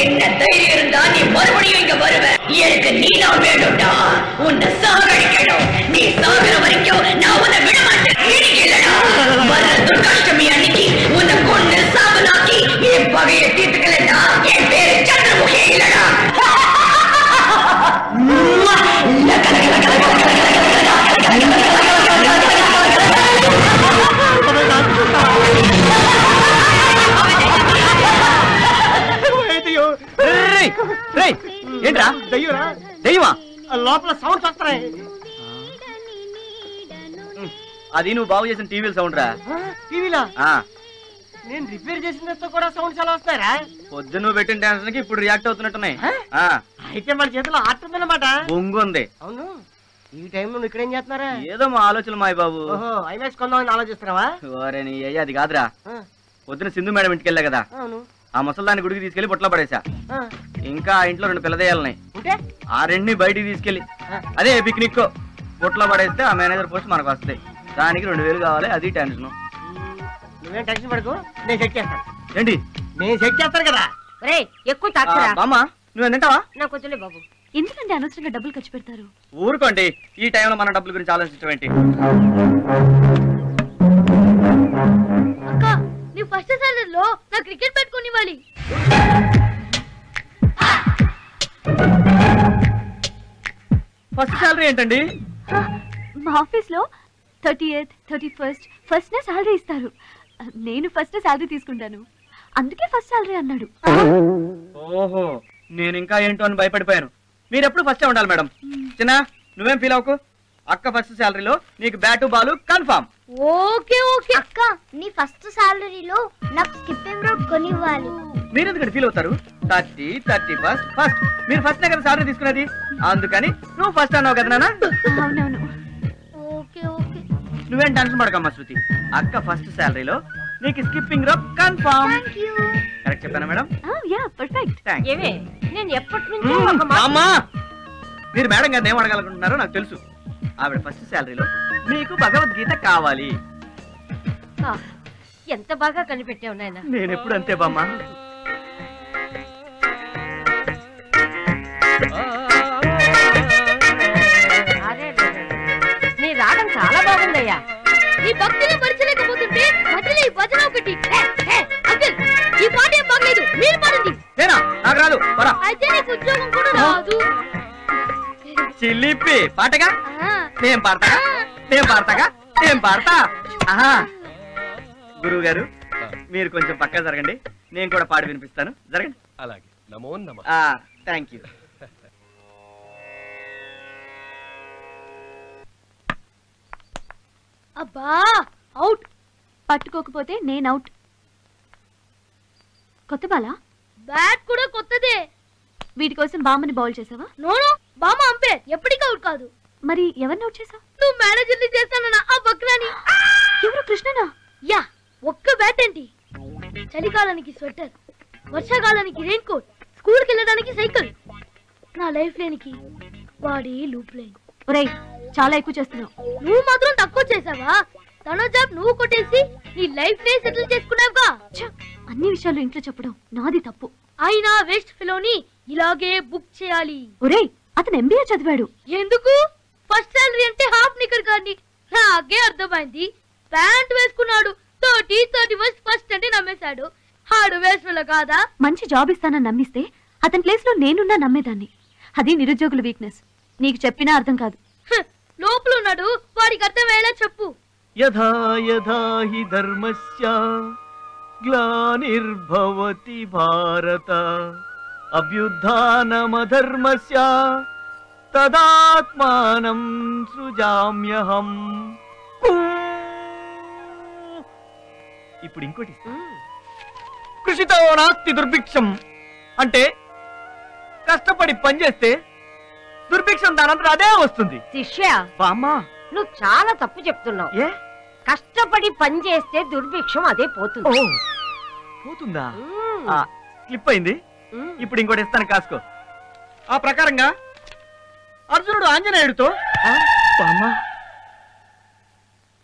என்ன தைரியம் இருந்தா நீ மறுபடியும் இங்க வருவ. எனக்கு நீ தான் வேணும்டா. உன்னை சாகடிக்கணும். நீ சாகுற வரைக்கும் நான் உன்னை விட மாட்டேன். இல்லடா, வர துர்காஷ்டமி அன்னைக்கு உன்னை கொண்டு சாபனாக்கி என் பகையை தீர்த்துக்கலடா. என் பேரு சந்திரமுகி இல்லடா. ఏంట్రా దెయ్యమా? లోపల సౌండ్స్ వస్తున్నాయి. అది నువ్వు బాగు చేసిన టీవీల సౌండ్ రా. టీవీలా? నేను రిపేర్ చేసిన కూడా సౌండ్స్ ఎలా వస్తాయరా? పొద్దు నువ్వు పెట్టిన డాన్స్ కి ఇప్పుడు రియాక్ట్ అవుతున్నట్టున్నాయి. అయితే మన చేతిలో ఆర్ట్ ఉందన్నమాట. బొంగు ఉంది. అవును, ఈ టైంలో నువ్వు ఇక్కడ ఏం చేస్తున్నారా? ఏదో మా ఆలోచనలు మాయ బాబు. ఓహో, ఐమాక్స్ కొందామని ఆలోచిస్తున్నావా? ఓరే నీ అయ్యా, అది కాదురా. పొద్దున సింధు మేడం ఇంటికి వెళ్ళా కదా, ఆ ముసల్దాన్ని గుడికి తీసుకెళ్లి బుట్టలో పడేసా. ఇంకా ఆ ఇంట్లో 2 పిల్లదయ్యాలున్నాయి. ఆ 2ని బయటికి తీసుకెళ్లి అదే పిక్నిక్ బుట్టలో పడేస్తే ఆ మేనేజర్ పోస్ట్ మనకు వస్తాయి. దానికి 2000 కావాలి. అది టెన్షన్. నువ్వేం టెన్షన్ పడకు, నేను సెట్ చేస్తాను. ఏంటి? నేను సెట్ చేస్తాను కదా. ఎక్కువ తాకురా బామ్మ, నువ్వు తింటావా? నాకు వద్దులే బాబు. ఎందుకంటే అనవసరంగా డబ్బులు ఖర్చు పెడతారు. ఊరుకోండి, ఈ టైంలో మన డబ్బుల గురించి ఆలోచించడం ఏంటి? అక్క, నీ ఫస్ట్ సాలరీలో నా క్రికెట్ పెట్టుకొని ఇవ్వాలి. ఫస్ట్ సాలరీ ఏంటండి? మా ఆఫీస్ లో 30th, 31st ఫస్ట్ నే సాలరీ ఇస్తారు. నేను ఫస్ట్ సాలరీ తీసుకుంటాను, అందుకే ఫస్ట్ సాలరీ అన్నాడు. ఓహో, నేను ఇంకా ఏంటో అని భయపడిపోయాను. మీరెప్పుడు ఫస్టే ఉండాలి మేడం. చిన్న, నువ్వేం ఫీల్ అవ్వకు. అక్క ఫస్ట్ సాలరీలో నీకు bat Balu confirm. Okay okay అక్క, నీ ఫస్ట్ సాలరీలో నాకు స్కిప్పింగ్ రోప్ కొనివ్వాలి. మీరు ఎందుకంటే ఫీల్ అవుతారు? 30, 31st ఫస్ట్. మీరు ఫస్ట్ కదా సాలరీ తీసుకునేది, అందుకని నువ్వు ఫస్ట్ అన్నావు కదా నాన్న. అవునవును. ఓకే ఓకే, నువ్వేం టెన్షన్ పడకమ్మా శృతి. అక్క ఫస్ట్ సాలరీలో నీకు స్కిప్పింగ్ రోప్ కన్ఫర్మ్. కరెక్ట్ చెప్పానా మేడం? Yeah, perfect. ఏమే నేను ఎప్పటి నుంచి అమ్మా, మీరు మేడం గారిని ఏం అడగాలనుకుంటున్నారో నాకు తెలుసు. ఆవిడ ఫస్ట్ సాలరీలో మీకు భగవద్గీత కావాలి. ఎంత బాగా కనిపెట్టావు నాయనా. నేను ఎప్పుడు అంతే బామ్మ. నీ రాగం చాలా బాగుందయ్యా. నీ భక్తిని మరచలేకపోతుంటే మధ్యలో ఈ భజన ఒకటి. అంకుల్, ఈ పాట ఏం బాగలేదు, మీరు పాడండి. నేనా? నాకు రాదు. అయితే నీకు ఉద్యోగం కూడా రాదు. చిల్లిపి పాటగా నేను పాడతాగా, నేను పాడతాగా, నేను పాడతా. గురువు గారు, మీరు కొంచెం పక్క జరగండి, నేను కూడా పాడి వినిపిస్తాను. జరగండి. అలాగే. నమో నమః. Thank you. అబ్బా, అవుట్. పట్టుకోకపోతే నేను అవుట్. కొత్త బాలా? బ్యాట్ కూడా కొత్తదే. వీటి కోసం బామ్మని బౌల్ చేసావా? నోను, బామ్మ అంపే, ఎప్పటికీ అవుట్ కాదు. మరి ఎవరిని అవుట్ చేసావు? నువ్వు మేనేజర్ని చేస్తానన్నా ఆ బక్రాని. ఎవరు? కృష్ణనా? యా, ఒక్క బ్యాట్ ఏంటి? చలికాలానికి స్వెటర్, వర్షాకాలానికి రెయిన్ కోట్, స్కూల్కి వెళ్ళడానికి సైకిల్. నా లైఫ్ లేనికి వాడి లూప్ లైన్. ఒరేయ్, చాలా ఎక్కువ చేస్తున్నావు. నువ్వు మాత్రం తక్కువ చేసావా? తన జాబ్ నువ్వు కొట్టేసి నీ లైఫ్ నే సెటిల్ చేసుకున్నావుగా. అన్ని విషయాలు ఇంట్లో చెప్పడం నాది తప్పు. అయినా వేస్ట్ ఫెలోని ఇలాగే బుక్ చేయాలి. ఒరేయ్, అతను MBA చదివాడు. ఎందుకు? ఫస్ట్ సాలరీ అంటే హాఫ్ నికర్ కానీ. నాకే అర్థమైంది. ప్యాంట్ వేసుకున్నాడు, 31st ఫస్ట్ అంటే నమ్మేశాడు. హాడు వేస్ట్ ఫెలో కాదా? మంచి జాబ్ ఇస్తానని నమ్మిస్తే అతని ప్లేస్ లో నేనున్నా నమ్మేదాన్ని. అది నిరుద్యోగుల వీక్నెస్. నీకు చెప్పినా అర్థం కాదు. లోపల ఉన్నాడు, వాడికి అర్థమయ్యేలా చెప్పు. యథా యథా హి ధర్మస్య గ్లానిర్భవతి భారత అభ్యుత్థానమధర్మస్య తదాత్మానం సృజామ్యహం. ఇప్పుడు ఇంకోటి. కృషితో నాస్తి దుర్భిక్షం అంటే కష్టపడి పనిచేస్తే దుర్భిక్షం దానంతా అదే వస్తుంది. శిష్య, బామ్మా, నువ్వు చాలా తప్పు చెప్తున్నావు. ఏ? కష్టపడి పని చేస్తే దుర్భిక్షం అదే పోతుంది. పోతుందా? స్లిప్ అయింది. ఇప్పుడు ఇంకోటి ఇస్తాను, కాసుకో. ఆ ప్రకారంగా అర్జునుడు ఆంజనేయుడితో,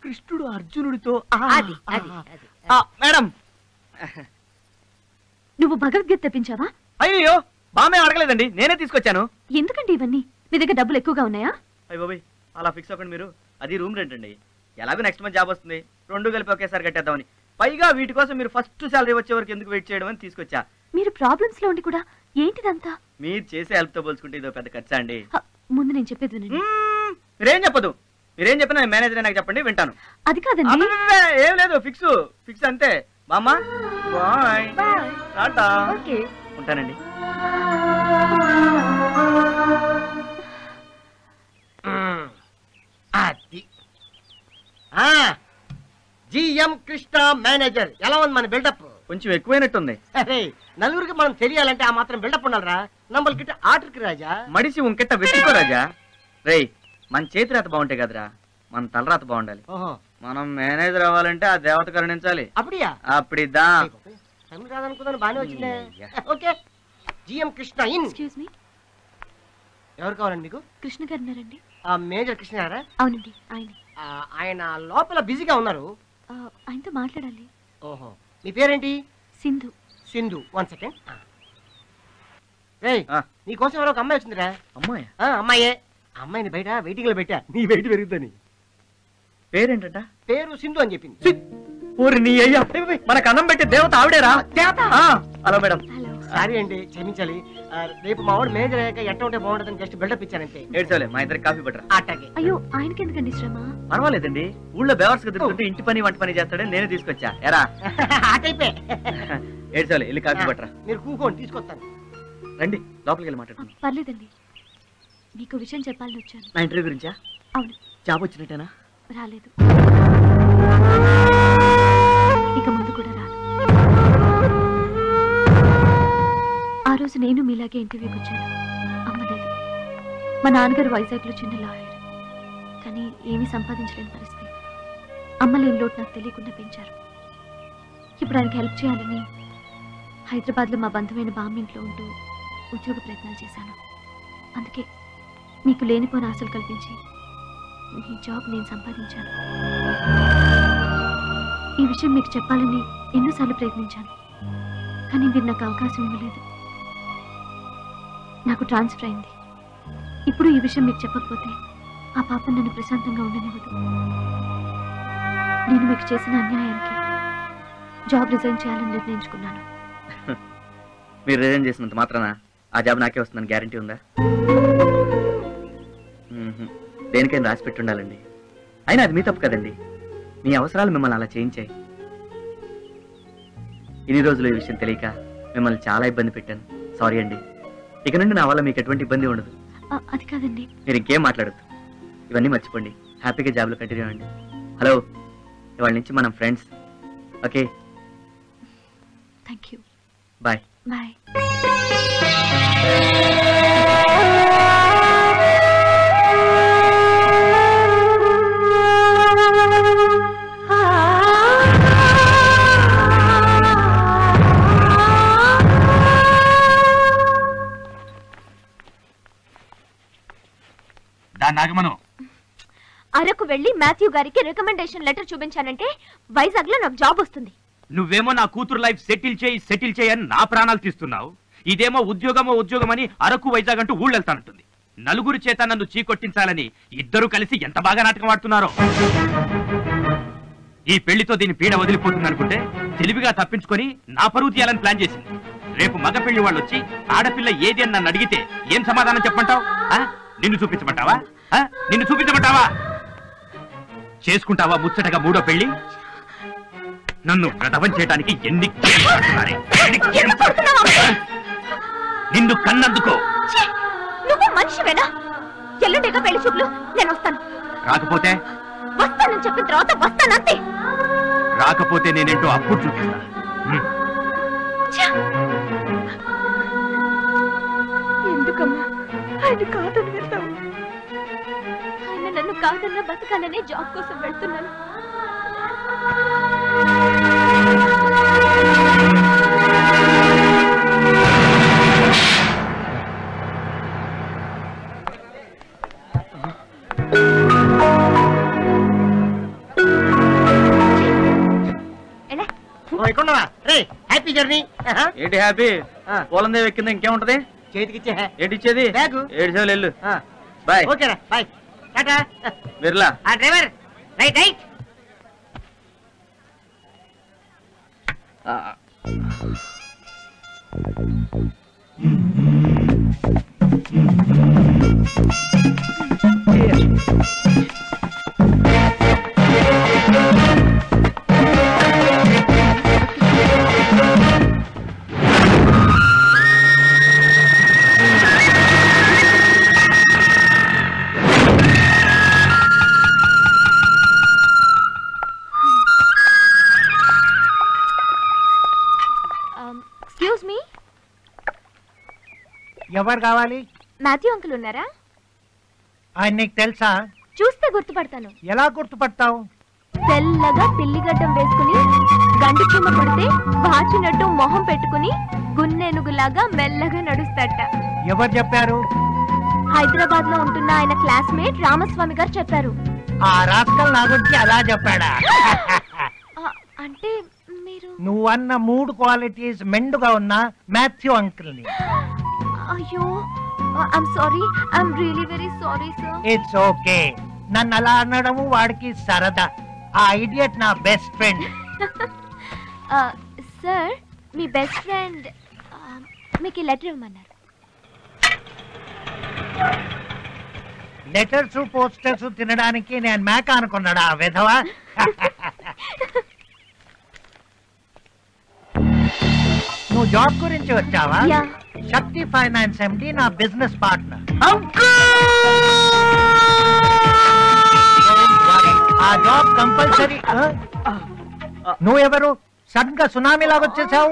కృష్ణుడు అర్జునుడితో. మేడం, నువ్వు భగవద్గీత తెప్పించావా? అయ్యో బామే అడగలేదండి, నేనే తీసుకొచ్చాను. ఎందుకండి ఇవన్నీ? మీ దగ్గర డబ్బులు ఎక్కువగా ఉన్నాయా? అయ్య బాబాయ్ అలా ఫిక్స్ అవ్వకండి మీరు. అది రూమ్ రెంట్ అండి. ఎలాగో నెక్స్ట్ మంత్ జాబ్ వస్తుంది, 2 కలిపి ఒకేసారి కట్టేద్దామని. పైగా వీటి కోసం మీరు ఫస్ట్ శాలరీ వచ్చే వరకు ఎందుకు వెయిట్ చేయడం అని తీసుకొచ్చా. మీరు ప్రాబ్లమ్స్ లో ఉండి కూడా ఏంటిదంతా? మీరు చేసే హెల్ప్ తో పోల్చుకుంటే ఇదో పెద్ద ఖర్చా అండి. ముందు నేను చెప్పేది వినండి. మీరేం చెప్పదు, మీరేం చెప్పినా మేనేజర్ నాకు చెప్పండి, వింటాను. అది కాదండి. అబ్బబ్బబ్బే, ఏం లేదు, ఫిక్స్ ఫిక్స్ అంతే. మామా బాయ్, టాటా, ఉంటానండి. అది జిఎం కృష్ణ మేనేజర్. ఎలా ఉంది మన బిల్డప్? కొంచెం ఎక్కువైనట్టుంది. అరే నలుగురికి మనం తెలియాలంటే ఆ మాత్రం బిల్డప్ ఉండాలరా. నంబర్కిட்ட ఆర్డర్కి రాజా. మడిసి ఉంకెట్ట వెతుకో రాజా. రేయ్ మన చేతి రాత బాగుంటాయి కదరా, మన తలరాత బాగుండాలి. ఓహో, మనం మేనేజర్ అవ్వాలంటే ఆ దేవత కరుణించాలి. అప్పుడియా? అప్పుడిదా. తమిళ రాదనుకుందాను, బాగానే వచ్చిందే. Okay, GM Krishna in. Excuse me, ఎవరు కావాలండి మీకు? కృష్ణ గారు ఉన్నారండి? ఆ మేజర్ కృష్ణ గారా? అవునండి, ఆయన. ఆయన లోపల బిజీగా ఉన్నారు. ఆయనతో మాట్లాడాలి. ఓహో, మీ పేరేంటి? సింధు. సింధు. 1 సెకండ్. రేయ్ ఆ. నీకోసం ఎవరో ఒక అమ్మాయి వచ్చిందిరా. అమ్మాయి అమ్మాయే. అమ్మాయిని బయట వెయిటింగ్ లో పెట్టా, నీ వెయిట్ పెరుగుతుంది. పేరేంటంట? పేరు సింధు అని చెప్పింది. ఊరి నీ అయ్యా, మనకు అన్నం పెట్టే దేవత ఆవిడేరా. Hello madam. హలో. సారీ అండి, క్షమించాలి. రేపు మా వాడు మేనేజర్ అయ్యాక ఎట్ట ఉంటే బాగుంటుందని జస్ట్ బిల్డప్ ఇచ్చానంతే. ఏడ్చోలే, మా ఇద్దరికి కాఫీ పట్టరా. అట్టాగే. అయ్యో, ఆయనకి ఎందుకండి శ్రమ? పర్వాలేదండి, ఊళ్ళో బేవర్స్ తిరుగుతుంటే ఇంటి పని వంట పని చేస్తాడని నేనే తీసుకొచ్చా. ఎరా ఆ టైపే. ఏడ్చోలే, వెళ్ళి కాఫీ పట్టరా. మీరు కూకోండి, తీసుకొస్తాను. రండి లోపలికి వెళ్ళి మాట్లాడుతున్నాం. పర్లేదండి, మీకు విషయం చెప్పాలని వచ్చాను. నా ఇంటర్వ్యూ గురించా? అవును. జాబ్ వచ్చినట్టేనా? రాలేదు, ఇక ముందు కూడా రాదు. ఆ రోజు నేను మీలాగే ఇంటర్వ్యూకి వచ్చాను, అమ్మలేదు. మా నాన్నగారు వైజాగ్లో చిన్న లాయర్, కానీ ఏమీ సంపాదించలేని పరిస్థితి. అమ్మలేని లోటు నాకు తెలియకుండా పెంచారు. ఇప్పుడు ఆయనకి హెల్ప్ చేయాలని హైదరాబాద్లో మా బంధువైన బామ్మింట్లో ఉంటూ ఉద్యోగ ప్రయత్నాలు చేశాను. అందుకే మీకు లేనిపోని ఆశలు కల్పించి ఈ జాబ్ నేను సంపాదించాను. ఈ విషయం మీకు చెప్పాలని ఎన్నోసార్లు ప్రయత్నించాను, కానీ మీరు నాకు అవకాశం ఇవ్వలేదు. నాకు ట్రాన్స్ఫర్ అయింది. ఇప్పుడు ఈ విషయం మీకు చెప్పకపోతే ఆ పాపం నన్ను ప్రశాంతంగా ఉండనివ్వదు. నేను మీకు చేసిన అన్యాయానికి జాబ్ రిజైన్ చేయాలని నిర్ణయించుకున్నాను. మీరు రిజైన్ చేసినంత మాత్రాన ఆ జాబ్ నాకే వస్తుందని గ్యారంటీ ఉందా? దేనికైనా రాసి పెట్టి ఉండాలండి. అయినా అది మీ తప్పు కదండి, మీ అవసరాలు మిమ్మల్ని అలా చేయించాయి. ఇన్ని రోజులు ఈ విషయం తెలియక మిమ్మల్ని చాలా ఇబ్బంది పెట్టాను. సారీ అండి. ఇక నుండి నా వల్ల మీకు ఎటువంటి ఇబ్బంది ఉండదు. అది కాదండి. మీరు ఇంకేం మాట్లాడద్దు, ఇవన్నీ మర్చిపోండి. హ్యాపీగా జాబ్లో కంటిన్యూ అవ్వండి. హలో, ఇవాళ నుంచి మనం friends. Okay, thank you. Bye. Bye. Araku వెళ్ళి మాథ్యూ గారికి రికమెండేషన్ లెటర్ చూపించానంటే వైజాగ్ లో నాకు జాబ్ వస్తుంది. నువ్వేమో నా కూతురు లైఫ్ సెటిల్ చేయి అని నా ప్రాణాలు తీస్తున్నావు. ఇదేమో ఉద్యోగమని అరకు వైజాగ్ అంటూ ఊళ్ళెళ్తానంటుంది. నలుగురి చేత నన్ను చీకొట్టించాలని ఇద్దరు కలిసి ఎంత బాగా నాటకం ఆడుతున్నారో. ఈ పెళ్లితో దీని పీడ వదిలిపోతుంది అనుకుంటే తెలివిగా తప్పించుకొని నా పరువు తీయాలని ప్లాన్ చేసింది. రేపు మగ పెళ్లి వాళ్ళు వచ్చి ఆడపిల్ల ఏది అని నన్ను అడిగితే ఏం సమాధానం చెప్పమంటావు? నిన్ను చూపించమంటావా? చేసుకుంటావా ముచ్చటగా మూడో పెళ్లి? నన్ను ప్రదవం చేయడానికి ఎన్ని నిన్ను కన్నందుకో. నువ్వు మనిషివేనా? ఎల్లుండిగా పెళ్లి చూపులు, నేను వస్తాను. రాకపోతే? వస్తానని చెప్పిన తర్వాత వస్తానంతే. రాకపోతే నేనేంటో అప్పుడు చూపిస్తా. ఎందుకమ్మా ఆయన కాదని వెళ్తావు? ఆయన నన్ను కాదన్నా బతకాలనే జాబ్ కోసం వెళ్తున్నాను. రే హ్యాపీ జర్నీ. ఏంటి హ్యాపీ? పోలందే ఎక్కింది ఇంకేముంటది? చేతికిచ్చే. ఏంటి ఇచ్చేది? బ్యాగు. 7 సేవలు వెళ్ళు. బాయ్. ఓకేరా bye. Tata. Birla. Driver right right. Excuse me, ఎవరు కావాలి? మాథ్యూ అంకుల్ ఉన్నారా? ఆయన నీకు తెలుసా? చూస్తే గుర్తుపడతాను. ఎలా గుర్తుపడతావు? తెల్లగా పిల్లిగడ్డం వేసుకుని గండి కింద పడితే వాచినట్టు మొహం పెట్టుకుని గున్నెనుగులాగా మెల్లగా నడుస్తాట. ఎవరు చెప్పారు? హైదరాబాద్ లో ఉంటున్న ఆయన క్లాస్మేట్ రామస్వామి గారు చెప్పారు. ఆ రాస్కల్ నా గురించి అలా చెప్పాడా? అంటే మీరు నువ్వన్న 3 క్వాలిటీస్ మెండుగా ఉన్న మాథ్యూ అంకుల్ ని. అయ్యో, I'm sorry, I'm really very sorry sir. It's okay. నన్ను అలా అనడము వాడికి సరదా. ఆ ఇడియట్ నా బెస్ట్ ఫ్రెండ్. సార్, మీ బెస్ట్ ఫ్రెండ్ మీకు లెటర్ ఇవ్వమన్నారు. లెటర్స్ పోస్టర్స్ తినడానికి నేను మేక అనుకున్నాడా విధవా? నువ్వు జాబ్ గురించి వచ్చావా? శక్తి ఫైనాన్స్ ఎండి నా బిజినెస్ పార్ట్నర్. ఆ జాబ్ కంపల్సరీ. నువ్వెవరు? సడన్ గా సునామీ లాగా వచ్చేసావు.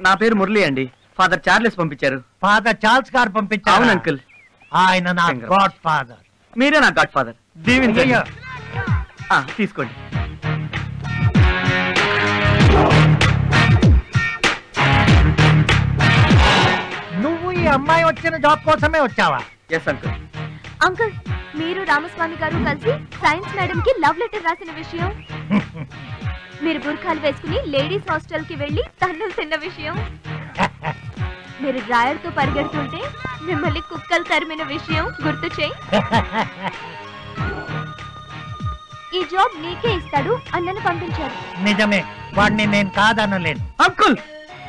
నా పేరు మురళి అండి. ఫాదర్ చార్లెస్ పంపించారు. ఫాదర్ చార్ల్స్ గారు పంపించారు? అవును అంకుల్. ఆయన నా గాడ్ ఫాదర్. మీరే నా గాడ్ ఫాదర్. దీవించండి. తీసుకోండి. నువ్వు ఈ అమ్మాయి వచ్చిన జాబ్ కోసమే వచ్చావా? Yes uncle. అంకుల్, మీరు రామస్వామి గారు కలిసి సైన్స్ మేడం కి లవ్ లెటర్ రాసిన విషయం, మీరు బుర్ఖాలు వేసుకుని లేడీస్ హాస్టల్ కి వెళ్లి తన్నులు తిన్న విషయం, మీరు డ్రాయర్ తో పరిగెడుతుంటే మిమ్మల్ని కుక్కలు తరిమిన విషయం గుర్తు చేయి. ఈ జాబ్ నీకే ఇస్తాడు అన్నను పంపించారు. నిజమే, వాడిని నేను కాదనలేను. అంకుల్,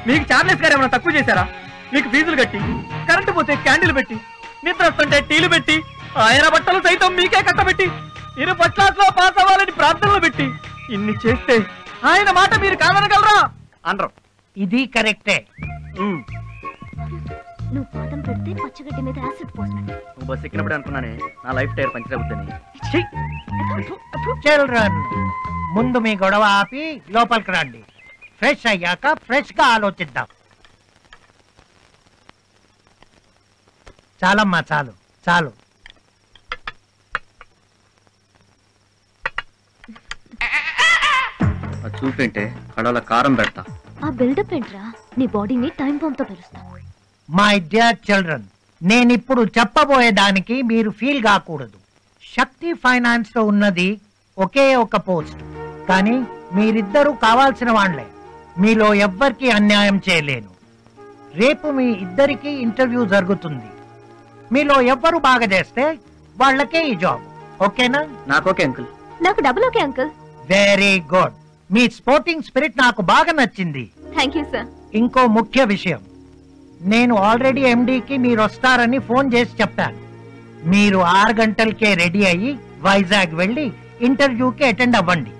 మీకు చార్లెస్ గారు ఏమైనా తక్కువ చేశారా? మీకు ఫీజులు కట్టి, కరెంటు పోతే క్యాండిల్ పెట్టి, నిద్ర వస్తుంటే టీలు పెట్టి, ఆయన బట్టలు సైతం మీకే కట్టబెట్టి, మీరు ఫస్ట్ క్లాస్ లో పాస్ అవ్వాలని ప్రార్థనలు పెట్టి, ఇన్ని చేస్తే ఆయన మాట మీరు కాదనగలరా? అనరు. ఇది కరెక్టే. నువ్వు పాదం పెడితే పచ్చగడ్డి మీద యాసిడ్ పోసినట్టు. నువ్వు బస్ ఎక్కినప్పుడు అనుకున్నానే నా లైఫ్ టైర్ పంచర్ అవుతుంది. చిల్డ్రన్, ముందు మీ గొడవ ఆపి లోపలికి రండి. ఫ్రెష్ అయ్యాక ఫ్రెష్ గా ఆలోచిద్దాం. చాలమ్మా, చాలు చాలు. చూపేంటే కడవల కారం పెడతా. ఆ బిల్డప్ ఏంట్రా? నీ బాడీని టైం బాంబ్ తో పెరుస్తా. మై డియర్ చిల్డ్రన్, నేనిప్పుడు చెప్పబోయేదానికి మీరు ఫీల్ కాకూడదు. శక్తి ఫైనాన్స్ లో ఉన్నది ఒకే ఒక పోస్ట్, కానీ మీరిద్దరూ కావాల్సిన వాళ్లే. మీలో ఎవ్వరికి అన్యాయం చేయలేను. రేపు మీ ఇద్దరికి ఇంటర్వ్యూ జరుగుతుంది. మీలో ఎవ్వరు బాగా చేస్తే వాళ్ళకే ఈ జాబ్. ఓకేనా? నాకు ఓకే అంకుల్. నాకు double okay uncle. Very good. మీ స్పోర్టింగ్ స్పిరిట్ నాకు బాగా నచ్చింది. Thank you sir. ఇంకో ముఖ్య విషయం, నేను ఆల్రెడీ ఎండీకి మీరు వస్తారని ఫోన్ చేసి చెప్పాను. మీరు 6 గంటలకే రెడీ అయ్యి వైజాగ్ వెళ్ళి ఇంటర్వ్యూకి అటెండ్ అవ్వండి.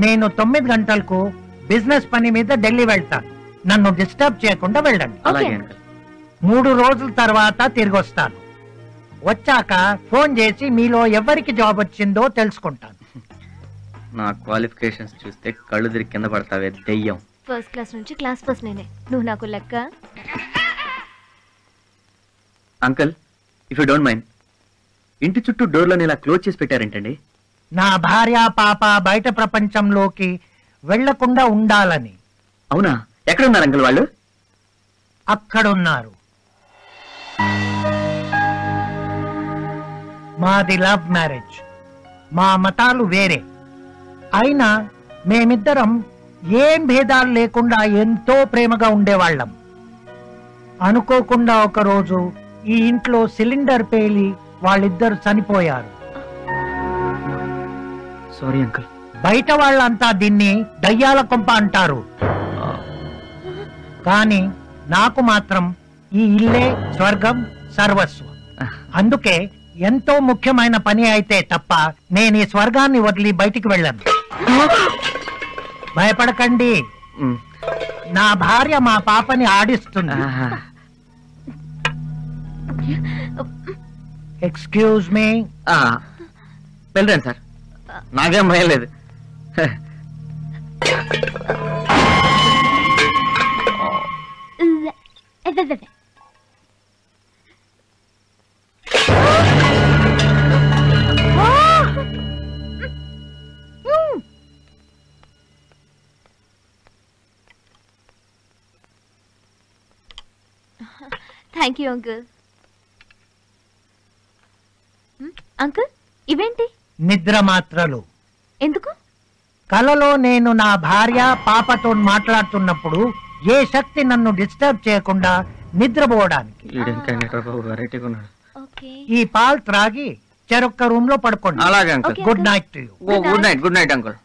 నేను 9 గంటలకు బిజినెస్ పని మీద ఢిల్లీ వెళ్తాను. నన్ను డిస్టర్బ్ చేయకుండా వెళ్ళండి. అలాగే అంకుల్. 3 రోజుల తర్వాత తిరిగి వస్తాను. వచ్చాక ఫోన్ చేసి మీలో ఎవరికి జాబ్ వచ్చిందో తెలుసుకుంటాను. నా క్వాలిఫికేషన్స్ చూస్తే కళ్ళు తిరిగి కింద పడతావే దెయ్యం. ఫస్ట్ క్లాస్ నుంచి క్లాస్ ఫస్ట్ నేనే. నువ్వు నాకు లెక్క. Uncle, if you don't mind, ఇంటి చుట్టూ డోర్లను ఇలా క్లోజ్ చేసి పెట్టారేంటండి? నా భార్య పాప బయట ప్రపంచంలోకి వెళ్లకుండా ఉండాలని. అవునా? ఎక్కడున్నారు అంకుల్ వాళ్ళు? అక్కడున్నారు. మాది లవ్ మ్యారేజ్. మా మతాలు వేరే అయినా మేమిద్దరం ఏం భేదాలు లేకుండా ఎంతో ప్రేమగా ఉండేవాళ్ళం. అనుకోకుండా ఒక రోజు ఈ ఇంట్లో సిలిండర్ పేలి వాళ్ళిద్దరు చనిపోయారు. Sorry uncle. బయట వాళ్ళంతా దీన్ని దయ్యాల కొంప అంటారు, కానీ నాకు మాత్రం ఈ ఇల్లే స్వర్గం సర్వస్వం. అందుకే ఎంతో ముఖ్యమైన పని అయితే తప్ప నేను ఈ స్వర్గాన్ని వదిలి బయటికి వెళ్ళను. భయపడకండి, నా భార్య మా పాపని ఆడిస్తుంది. Excuse me. వెళ్ళండి సార్, నాకేం భయం లేదు. Thank you uncle. అంకుల్ ఇవేంటి? నిద్ర మాత్రలు. ఎందుకు? కలలో నేను నా భార్య పాపతో మాట్లాడుతున్నప్పుడు ఏ శక్తి నన్ను డిస్టర్బ్ చేయకుండా నిద్రపోవడానికి. ఈ పాలు త్రాగి చెరొక్క రూమ్ లో పడుకోండి. అలాగే uncle. Good night to you. Good night. Good night uncle.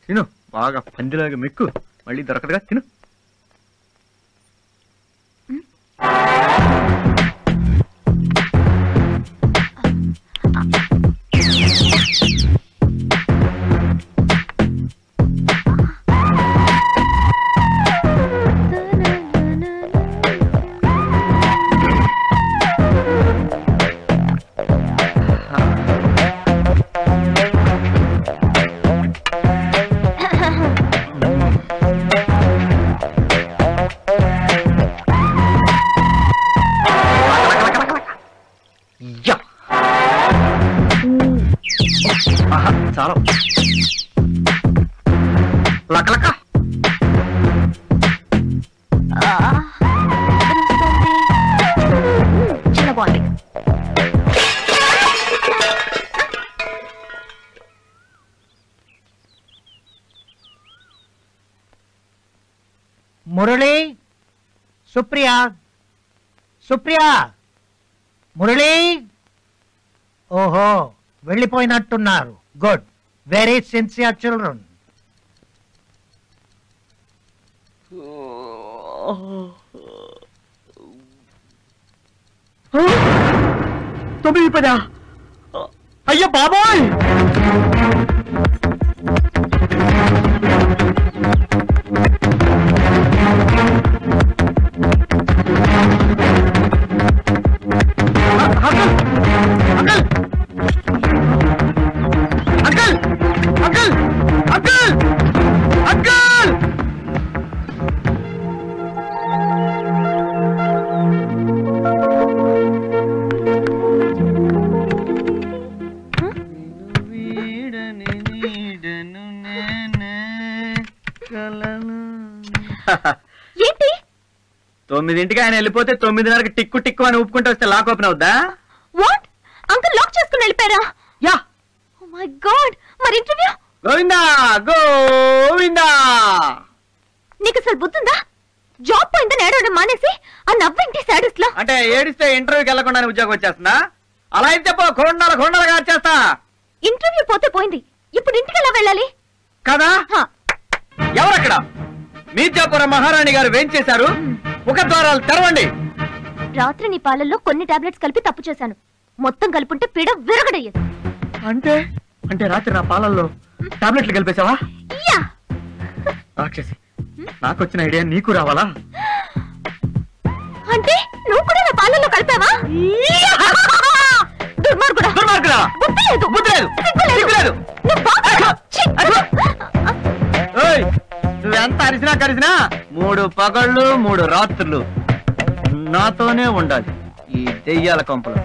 తిను, బాగా పందిలాగా మెక్కు, మళ్ళీ దొరకదుగా. తిను. చాలా లక చాలా బాగుంది. మురళి, సుప్రియా, సుప్రియా, మురళి. ఓహో, వెళ్ళిపోయినట్టున్నారు. Good, very sincere children. తొమ్మిది పదా? అయ్యో బాబోయ్! ఏంటి? 9ంటికి ఆయన వెళ్ళిపోతే 9:30కి టిక్కు టిక్కు అని ఊపుకుంటూ వస్తే లాక్ ఓపెన్ అవుద్దా? వాట్? అంకుల్ లాక్ చేసుకుని వెళ్ళిపోయారా? యా. ఓ మై గాడ్, మరి ఇంటర్వ్యూ? గోవిందా గోవిందా. నీకు అసలు బుద్ధుందా? జాబ్ పోయిందని ఏడవడం మానేసి ఆ నవ్వేంటి సాడీస్ లో? అంటే ఏడిస్తే ఇంటర్వ్యూకి వెళ్ళకుండానే ఉద్యోగం వచ్చేస్తుందా? అలా అయితే చెప్పు, కొండలుగా వచ్చేస్తా. ఇంటర్వ్యూ పోతే పోయింది, ఇప్పుడు ఇంటికి ఎలా వెళ్ళాలి కదా? ఎవరక్కడ? మీర్జాపురం మహారాణి గారు వేంచేశారు. ముఖద్వారాలు తెరవండి. రాత్రి నీ పాలల్లో కొన్ని టాబ్లెట్స్ కలిపి తప్పు చేశాను. మొత్తం కలుపుంటే పీడ విరగడయ్యేది. అంటే అంటే రాత్రి నా పాలల్లో టాబ్లెట్లు కలిపేశావా? యా. రాక్షసి, నాకొచ్చిన ఐడియా నీకు రావాలా? అంటే నువ్వు కూడా నా పాలల్లో కలిపావా? దుర్మార్గుడా. దుర్మార్గుడా. బుద్ధి లేదు. బుద్ధి లేదు. సిగ్గు లేదు. నువ్వు బాగా ఓయ్, నువ్వెంత అరిసినా కరిసినా 3 పగళ్ళు 3 రాత్రులు నాతోనే ఉండాలి ఈ దెయ్యాల కొంపలో.